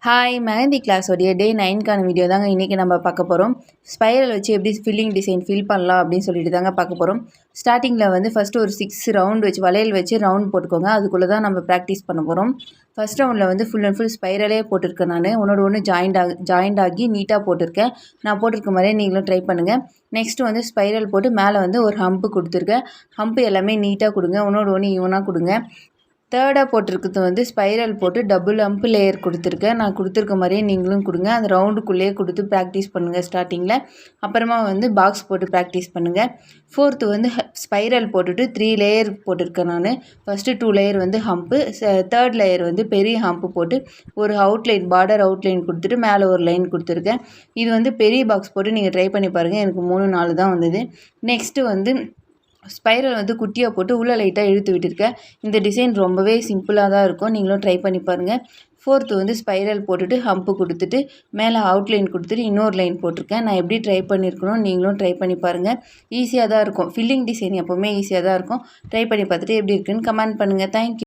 Hi mehndi கிளாஸோடைய டே 9க்கான video தாங்க இன்றைக்கி நம்ம பார்க்க போகிறோம். ஸ்பைரல் வச்சு எப்படி ஃபில்லிங் டிசைன் ஃபில் பண்ணலாம் அப்படின்னு சொல்லிட்டு தாங்க பார்க்க போகிறோம். ஸ்டார்டிங்கில் வந்து ஃபஸ்ட்டு ஒரு 6 ரவுண்ட் வச்சு வளையல் வச்சு ரவுண்ட் போட்டுக்கோங்க. அதுக்குள்ளே தான் நம்ம ப்ராக்டிஸ் பண்ண போகிறோம். ஃபஸ்ட் ரவுண்டில் வந்து ஃபுல் அண்ட் ஃபுல் ஸ்பைரலே போட்டிருக்கேன். நான் ஒன்று ஜாயிண்ட் ஆகி நீட்டாக போட்டிருக்கேன். நான் போட்டிருக்க மாதிரியே நீங்களும் ட்ரை பண்ணுங்கள். நெக்ஸ்ட்டு வந்து ஸ்பைரல் போட்டு மேலே வந்து ஒரு ஹம்ப்பு கொடுத்துருக்கேன். ஹம்ப்பு எல்லாமே நீட்டாக கொடுங்க, ஒன்று ஈவனாக கொடுங்க. தேர்டாக போட்டிருக்கிறது வந்து ஸ்பைரல் போட்டு டபுள் ஹம்ப் லேயர் கொடுத்துருக்கேன். நான் கொடுத்துருக்க மாதிரியே நீங்களும் கொடுங்க. அந்த ரவுண்டுக்குள்ளேயே கொடுத்து ப்ராக்டிஸ் பண்ணுங்கள் ஸ்டார்டிங்கில். அப்புறமா வந்து பாக்ஸ் போட்டு ப்ராக்டிஸ் பண்ணுங்கள். ஃபோர்த்து வந்து ஸ்பைரல் போட்டுட்டு 3 லேயர் போட்டிருக்கேன். நான் ஃபஸ்ட்டு 2 லேயர் வந்து ஹம்ப்பு, தேர்ட் லேயர் வந்து பெரிய ஹம்ப்பு போட்டு ஒரு அவுட்லைன் பார்டர் அவுட்லைன் கொடுத்துட்டு மேலே ஒரு லைன் கொடுத்துருக்கேன். இது வந்து பெரிய பாக்ஸ் போட்டு நீங்கள் ட்ரை பண்ணி பாருங்கள். எனக்கு 3-4 தான் வந்தது. நெக்ஸ்ட்டு வந்து ஸ்பைரல் வந்து குட்டியாக போட்டு உள்ளே லைட்டாக இழுத்து விட்டுருக்கேன். இந்த டிசைன் ரொம்பவே சிம்பிளாக தான் இருக்கும். நீங்களும் ட்ரை பண்ணி பாருங்கள். ஃபோர்த்து வந்து ஸ்பைரல் போட்டுட்டு ஹம்ப்பு கொடுத்துட்டு மேலே அவுட்லைன் கொடுத்துட்டு இன்னொரு லைன் போட்டிருக்கேன். நான் எப்படி ட்ரை பண்ணியிருக்கணும் நீங்களும் ட்ரை பண்ணி பாருங்கள். ஈஸியாக தான் இருக்கும். ஃபில்லிங் டிசைன் எப்போவுமே ஈஸியாக தான் இருக்கும். ட்ரை பண்ணி பார்த்துட்டு எப்படி இருக்குன்னு கமெண்ட் பண்ணுங்கள். தேங்க்யூ.